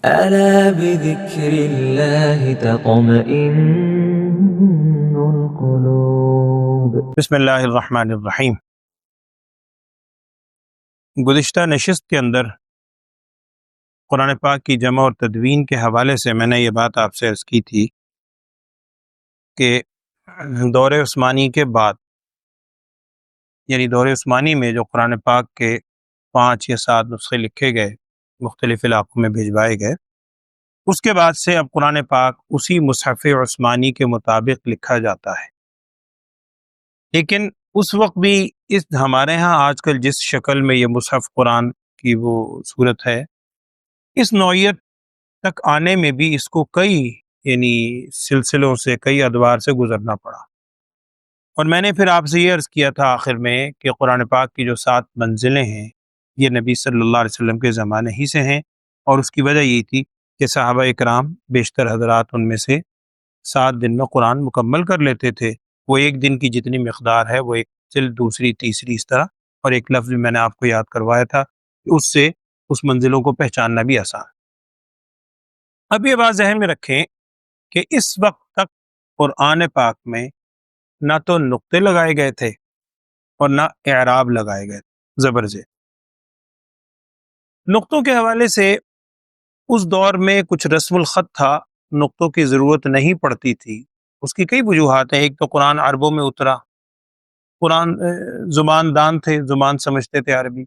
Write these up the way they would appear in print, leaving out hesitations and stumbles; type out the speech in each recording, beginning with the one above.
ألا بذكر الله تطمئن القلوب۔ بسم اللہ الرحمن الرحیم۔ گزشتہ نشست کے اندر قرآن پاک کی جمع اور تدوین کے حوالے سے میں نے یہ بات آپ سے عرض کی تھی کہ دور عثمانی کے بعد، یعنی دور عثمانی میں جو قرآن پاک کے 5 یا 7 نسخے لکھے گئے، مختلف علاقوں میں بھجوائے گئے، اس کے بعد سے اب قرآن پاک اسی مصحف عثمانی کے مطابق لکھا جاتا ہے۔ لیکن اس وقت بھی ہمارے ہاں آج کل جس شکل میں یہ مصحف قرآن کی وہ صورت ہے، اس نوعیت تک آنے میں بھی اس کو کئی سلسلوں سے، کئی ادوار سے گزرنا پڑا۔ اور میں نے پھر آپ سے یہ عرض کیا تھا آخر میں کہ قرآن پاک کی جو 7 منزلیں ہیں یہ نبی صلی اللہ علیہ وسلم کے زمانے ہی سے ہیں، اور اس کی وجہ یہ تھی کہ صحابہ اکرام بیشتر حضرات ان میں سے 7 دن میں قرآن مکمل کر لیتے تھے۔ وہ ایک دن کی جتنی مقدار ہے وہ ایک جلد، دوسری، تیسری، اس طرح، اور ایک لفظ بھی میں نے آپ کو یاد کروایا تھا کہ اس سے اس منزلوں کو پہچاننا بھی آسان۔ اب یہ بات ذہن میں رکھیں کہ اس وقت تک قرآن پاک میں نہ تو نقطے لگائے گئے تھے اور نہ اعراب لگائے گئے تھے، زبر زیر۔ نقطوں کے حوالے سے اس دور میں کچھ رسم الخط تھا، نقطوں کی ضرورت نہیں پڑتی تھی۔ اس کی کئی وجوہات ہیں۔ ایک تو قرآن عربوں میں اترا، قرآن زبان دان تھے، زبان سمجھتے تھے، عربی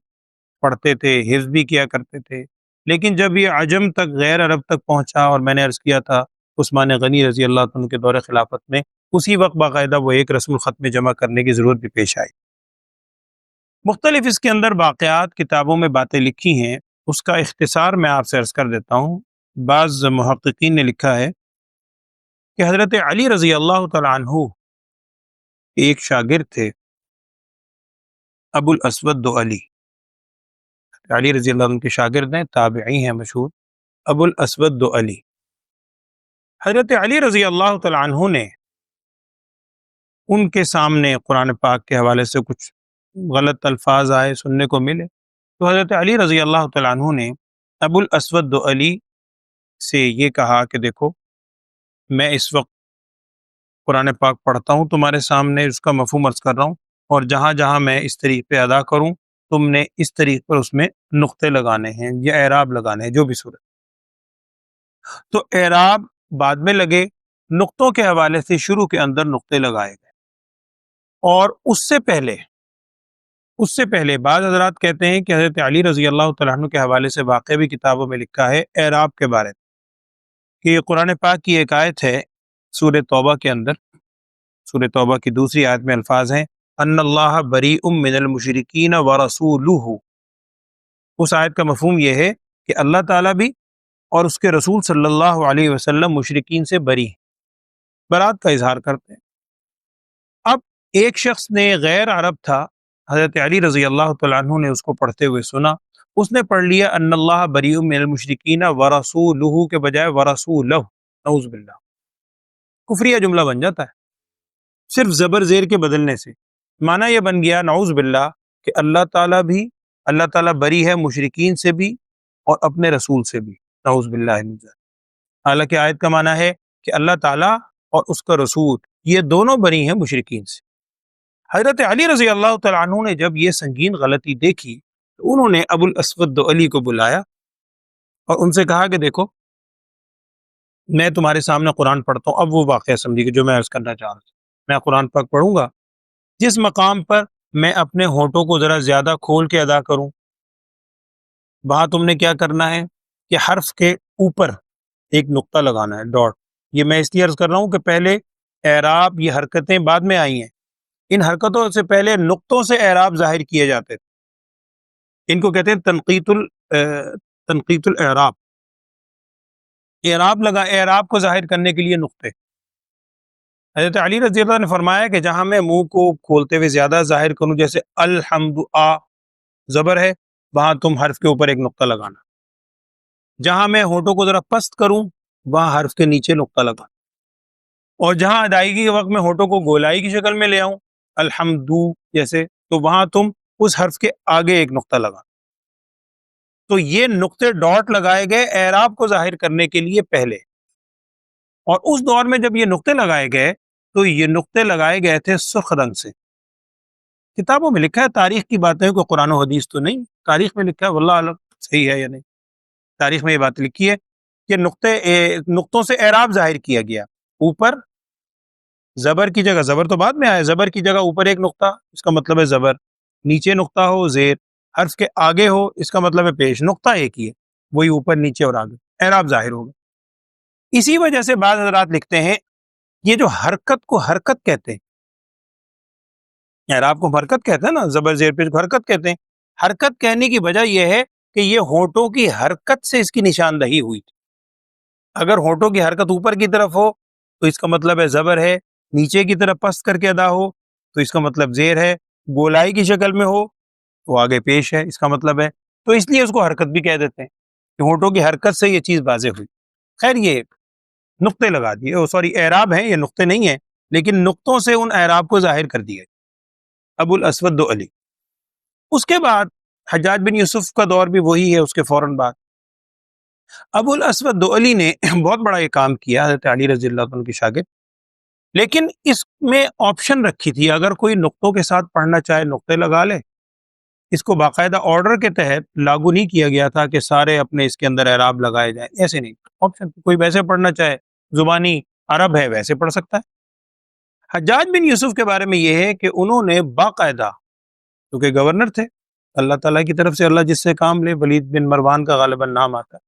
پڑھتے تھے، حفظ بھی کیا کرتے تھے۔ لیکن جب یہ عجم تک، غیر عرب تک پہنچا، اور میں نے عرض کیا تھا عثمان غنی رضی اللہ عنہ کے دور خلافت میں اسی وقت باقاعدہ وہ ایک رسم الخط میں جمع کرنے کی ضرورت بھی پیش آئی۔ مختلف اس کے اندر واقعات کتابوں میں باتیں لکھی ہیں، اس کا اختصار میں آپ سے عرض کر دیتا ہوں۔ بعض محققین نے لکھا ہے کہ حضرت علی رضی اللہ تعالی عنہ ایک شاگرد تھے، ابو الاسود علی۔ علی رضی اللہ عنہ کے شاگرد ہیں، تابعی ہیں مشہور، ابو الاسود علی۔ حضرت علی رضی اللہ تعالی عنہ نے ان کے سامنے قرآن پاک کے حوالے سے کچھ غلط الفاظ آئے، سننے کو ملے، تو حضرت علی رضی اللہ تعالی عنہ نے ابو الاسود علی سے یہ کہا کہ دیکھو، میں اس وقت قرآن پاک پڑھتا ہوں تمہارے سامنے، اس کا مفہوم عرض کر رہا ہوں، اور جہاں جہاں میں اس طریق پہ ادا کروں تم نے اس طریق پر اس میں نقطے لگانے ہیں یا اعراب لگانے ہیں، جو بھی صورت۔ تو اعراب بعد میں لگے، نقطوں کے حوالے سے شروع کے اندر نقطے لگائے گئے۔ اور اس سے پہلے بعض حضرات کہتے ہیں کہ حضرت علی رضی اللہ تعالیٰ عنہ کے حوالے سے واقع بھی کتابوں میں لکھا ہے اعراب کے بارے میں، کہ یہ قرآن پاک کی ایک آیت ہے سورہ توبہ کے اندر، سورہ توبہ کی دوسری آیت میں الفاظ ہیں ان اللہ بریء من المشرکین ورسولہ۔ اس آیت کا مفہوم یہ ہے کہ اللہ تعالیٰ بھی اور اس کے رسول صلی اللہ علیہ وسلم مشرکین سے بری ہیں، برات کا اظہار کرتے ہیں۔ اب ایک شخص نے، غیر عرب تھا، حضرت علی رضی اللہ تعالیٰ عنہ نے اس کو پڑھتے ہوئے سنا، اس نے پڑھ لیا ان اللہ بریء من المشرکین ورسولہ کے بجائے ورسولہ، نعوذ باللہ، کفریہ جملہ بن جاتا ہے صرف زبر زیر کے بدلنے سے۔ معنی یہ بن گیا نعوذ باللہ کہ اللہ تعالیٰ بری ہے مشرکین سے بھی اور اپنے رسول سے بھی، نعوذ باللہ من ذلک۔ حالانکہ آیت کا معنی ہے کہ اللہ تعالیٰ اور اس کا رسول یہ دونوں بری ہیں مشرکین سے۔ حضرت علی رضی اللہ تعالیٰ عنہ نے جب یہ سنگین غلطی دیکھی تو انہوں نے ابو الاسود علی کو بلایا اور ان سے کہا کہ دیکھو، میں تمہارے سامنے قرآن پڑھتا ہوں۔ اب وہ واقعہ سمجھیے کہ جو میں عرض کرنا چاہ رہا ہوں، میں قرآن پاک پڑھوں گا، جس مقام پر میں اپنے ہونٹوں کو ذرا زیادہ کھول کے ادا کروں، وہاں تم نے کیا کرنا ہے کہ حرف کے اوپر ایک نقطہ لگانا ہے، ڈاٹ۔ یہ میں اس لیے عرض کر رہا ہوں کہ پہلے اعراب، یہ حرکتیں بعد میں آئی ہیں، ان حرکتوں سے پہلے نقطوں سے اعراب ظاہر کیے جاتے تھے۔ ان کو کہتے ہیں تنقیط الاعراب۔ اعراب کو ظاہر کرنے کے لیے نقطے۔ حضرت علی رضی اللہ عنہ نے فرمایا کہ جہاں میں منہ کو کھولتے ہوئے زیادہ ظاہر کروں، جیسے الحمد زبر ہے، وہاں تم حرف کے اوپر ایک نقطہ لگانا۔ جہاں میں ہونٹوں کو ذرا پست کروں، وہاں حرف کے نیچے نقطہ لگانا۔ اور جہاں ادائیگی کے وقت میں ہونٹوں کو گولائی کی شکل میں لے آؤں، الحمد جیسے، تو وہاں تم اس حرف کے آگے ایک نقطہ لگانا۔ تو یہ نقطے ڈاٹ لگائے گئے اعراب کو ظاہر کرنے کے لیے پہلے، اور اس دور میں جب یہ نقطے لگائے گئے تو یہ نقطے لگائے گئے تھے سرخ رنگ سے۔ کتابوں میں لکھا ہے، تاریخ کی باتیں کوئی قرآن و حدیث تو نہیں، تاریخ میں لکھا ہے، واللہ عالم صحیح ہے یا نہیں، تاریخ میں یہ بات لکھی ہے کہ نقطوں سے اعراب ظاہر کیا گیا۔ اوپر زبر کی جگہ، زبر تو بعد میں آیا، زبر کی جگہ اوپر ایک نقطہ، اس کا مطلب ہے زبر، نیچے نقطہ ہو زیر، حرف کے آگے ہو اس کا مطلب ہے پیش، نقطہ ایک ہی ہے، وہی اوپر نیچے اور آگے، اعراب ظاہر ہوگا۔ اسی وجہ سے بعض حضرات لکھتے ہیں یہ جو حرکت کو حرکت کہتے ہیں، اعراب کو حرکت کہتے ہیں نا، زبر زیر پیش کو حرکت کہتے ہیں، حرکت کہنے کی وجہ یہ ہے کہ یہ ہونٹوں کی حرکت سے اس کی نشاندہی ہوئی تھی۔ اگر ہونٹوں کی حرکت اوپر کی طرف ہو تو اس کا مطلب ہے زبر ہے، نیچے کی طرف پست کر کے ادا ہو تو اس کا مطلب زیر ہے، گولائی کی شکل میں ہو تو آگے پیش ہے، اس کا مطلب ہے، تو اس لیے اس کو حرکت بھی کہہ دیتے ہیں کہ ہونٹوں کی حرکت سے یہ چیز واضح ہوئی۔ خیر یہ نقطے لگا دیے، سوری اعراب ہیں یہ، نقطے نہیں ہیں، لیکن نقطوں سے ان اعراب کو ظاہر کر دیا۔ ابو الاسود دؤلی، اس کے بعد حجاج بن یوسف کا دور بھی وہی ہے، اس کے فوراً بعد ابو الاسود دؤلی نے بہت بڑا یہ کام کیا، حضرت علی رضی اللہ عنہ کے شاگرد، لیکن اس میں آپشن رکھی تھی، اگر کوئی نقطوں کے ساتھ پڑھنا چاہے نقطے لگا لے، اس کو باقاعدہ آرڈر کے تحت لاگو نہیں کیا گیا تھا کہ سارے اپنے اس کے اندر اعراب لگائے جائیں، ایسے نہیں، آپشن، کوئی ویسے پڑھنا چاہے، زبانی عرب ہے ویسے پڑھ سکتا ہے۔ حجاج بن یوسف کے بارے میں یہ ہے کہ انہوں نے باقاعدہ، کیونکہ گورنر تھے، اللہ تعالیٰ کی طرف سے اللہ جس سے کام لے، ولید بن مروان کا غالباً نام آتا ہے،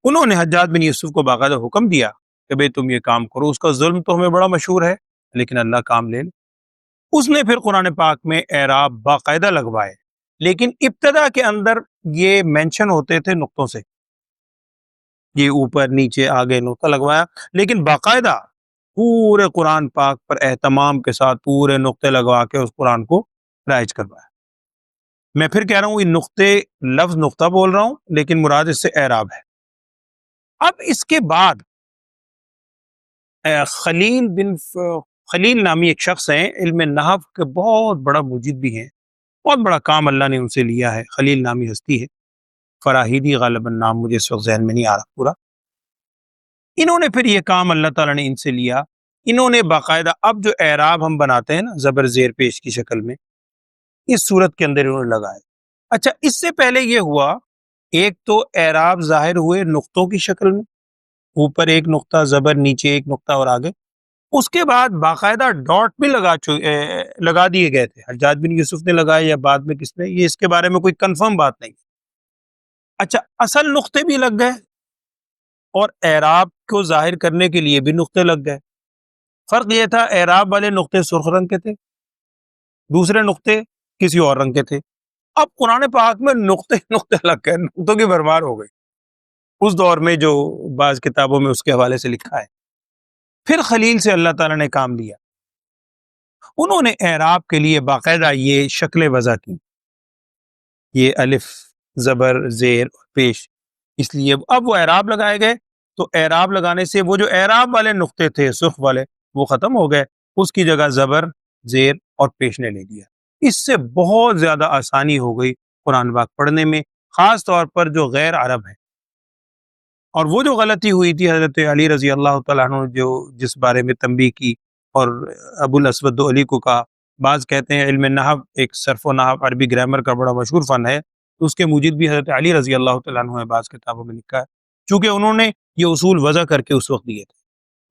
انہوں نے حجاج بن یوسف کو باقاعدہ حکم دیا کہ بھئی تم یہ کام کرو، اس کا ظلم تو ہمیں بڑا مشہور ہے لیکن اللہ کام لے لے۔ اس نے پھر قرآن پاک میں اعراب باقاعدہ لگوائے، لیکن ابتدا کے اندر یہ مینشن ہوتے تھے نقطوں سے، یہ اوپر نیچے آگے نقطہ لگوایا، لیکن باقاعدہ پورے قرآن پاک پر اہتمام کے ساتھ پورے نقطے لگوا کے اس قرآن کو رائج کروایا۔ میں پھر کہہ رہا ہوں یہ نقطے، لفظ نقطہ بول رہا ہوں لیکن مراد اس سے اعراب ہے۔ اب اس کے بعد خلیل نامی ایک شخص ہیں، علم نحو کے بہت بڑا مجید بھی ہیں، بہت بڑا کام اللہ نے ان سے لیا ہے، خلیل نامی ہستی ہے، فراہیدی غالباً نام، مجھے اس وقت ذہن میں نہیں آ رہا پورا۔ انہوں نے پھر یہ کام اللہ تعالیٰ نے ان سے لیا، انہوں نے باقاعدہ اب جو اعراب ہم بناتے ہیں نا زبر زیر پیش کی شکل میں، اس صورت کے اندر انہوں نے لگائے۔ اچھا اس سے پہلے یہ ہوا، ایک تو اعراب ظاہر ہوئے نقطوں کی شکل میں، اوپر ایک نقطہ زبر، نیچے ایک نقطہ اور آگے، اس کے بعد باقاعدہ ڈاٹ بھی لگا دیے گئے تھے، حجاج بن یوسف نے لگائے یا بعد میں کس نے، یہ اس کے بارے میں کوئی کنفرم بات نہیں۔ اچھا اصل نقطے بھی لگ گئے اور اعراب کو ظاہر کرنے کے لیے بھی نقطے لگ گئے۔ فرق یہ تھا اعراب والے نقطے سرخ رنگ کے تھے، دوسرے نقطے کسی اور رنگ کے تھے۔ اب قرآن پاک میں نقطے لگ گئے، نقطوں کی بھرمار ہو گئی اس دور میں، جو بعض کتابوں میں اس کے حوالے سے لکھا ہے۔ پھر خلیل سے اللہ تعالیٰ نے کام لیا، انہوں نے اعراب کے لیے باقاعدہ یہ شکلیں وضع کی، یہ الف، زبر، زیر اور پیش، اس لیے اب وہ اعراب لگائے گئے، تو اعراب لگانے سے وہ جو اعراب والے نقطے تھے سرخ والے وہ ختم ہو گئے، اس کی جگہ زبر، زیر اور پیش نے لے لیا۔ اس سے بہت زیادہ آسانی ہو گئی قرآن پاک پڑھنے میں، خاص طور پر جو غیر عرب ہیں۔ اور وہ جو غلطی ہوئی تھی حضرت علی رضی اللہ تعالیٰ عنہ جو جس بارے میں تنبیہ کی اور ابو الاسود دؤلی کو کہا، بعض کہتے ہیں علم نحو ایک صرف و نحو عربی گرامر کا بڑا مشہور فن ہے، تو اس کے موجد بھی حضرت علی رضی اللہ تعالیٰ عنہ نے بعض کتابوں میں لکھا ہے، چونکہ انہوں نے یہ اصول وضع کر کے اس وقت دیے تھے۔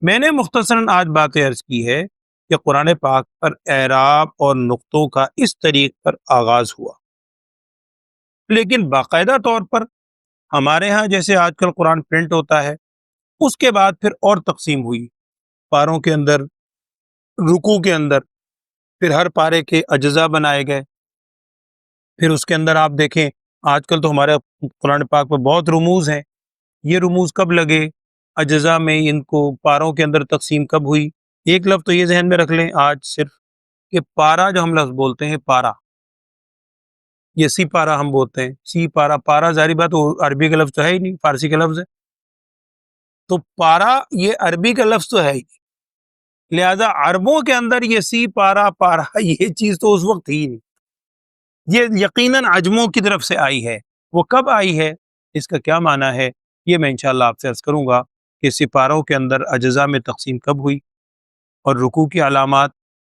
میں نے مختصراً آج باتیں عرض کی ہے کہ قرآن پاک پر اعراب اور نقطوں کا اس طریق پر آغاز ہوا، لیکن باقاعدہ طور پر ہمارے ہاں جیسے آج کل قرآن پرنٹ ہوتا ہے، اس کے بعد پھر اور تقسیم ہوئی، پاروں کے اندر، رکوع کے اندر، پھر ہر پارے کے اجزاء بنائے گئے، پھر اس کے اندر آپ دیکھیں آج کل تو ہمارے قرآن پاک پر بہت رموز ہیں، یہ رموز کب لگے اجزاء میں، ان کو پاروں کے اندر تقسیم کب ہوئی۔ ایک لفظ تو یہ ذہن میں رکھ لیں آج صرف کہ پارا جو ہم لفظ بولتے ہیں، پارا، یہ سی پارا ہم بولتے ہیں، سی پارا، پارا ظاہری بات عربی کا لفظ تو ہے ہی نہیں، فارسی کا لفظ ہے، تو پارا یہ عربی کا لفظ تو ہے ہی، لہذا عربوں کے اندر یہ سی پارا، پارا، یہ چیز تو اس وقت ہی نہیں، یہ یقیناً عجموں کی طرف سے آئی ہے، وہ کب آئی ہے، اس کا کیا معنی ہے، یہ میں انشاءاللہ آپ سے عرض کروں گا کہ سپاروں کے اندر اجزاء میں تقسیم کب ہوئی، اور رکوع کی علامات،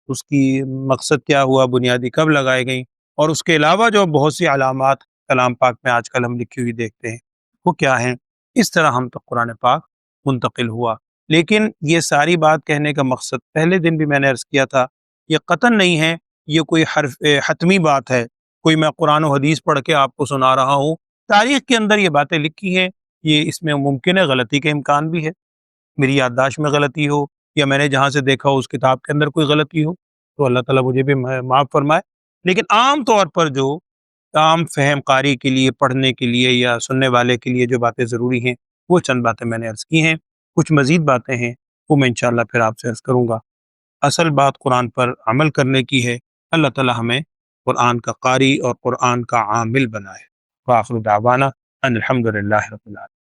اس کی مقصد کیا ہوا، بنیادی کب لگائی گئیں، اور اس کے علاوہ جو بہت سی علامات کلام پاک میں آج کل ہم لکھی ہوئی دیکھتے ہیں وہ کیا ہیں، اس طرح ہم تک قرآن پاک منتقل ہوا۔ لیکن یہ ساری بات کہنے کا مقصد پہلے دن بھی میں نے عرض کیا تھا، یہ قطعاً نہیں ہے یہ کوئی حتمی بات ہے، کوئی میں قرآن و حدیث پڑھ کے آپ کو سنا رہا ہوں، تاریخ کے اندر یہ باتیں لکھی ہیں، یہ اس میں ممکن ہے غلطی کا امکان بھی ہے، میری یادداشت میں غلطی ہو یا میں نے جہاں سے دیکھا ہو اس کتاب کے اندر کوئی غلطی ہو، تو اللہ تعالیٰ مجھے بھی معاف فرمائے۔ لیکن عام طور پر جو عام فہم قاری کے لیے، پڑھنے کے لیے یا سننے والے کے لیے جو باتیں ضروری ہیں وہ چند باتیں میں نے عرض کی ہیں، کچھ مزید باتیں ہیں وہ میں انشاءاللہ پھر آپ سے عرض کروں گا۔ اصل بات قرآن پر عمل کرنے کی ہے، اللہ تعالیٰ ہمیں قرآن کا قاری اور قرآن کا عامل بنائے۔ وآخر دعوانا ان الحمد للہ رب العالمین۔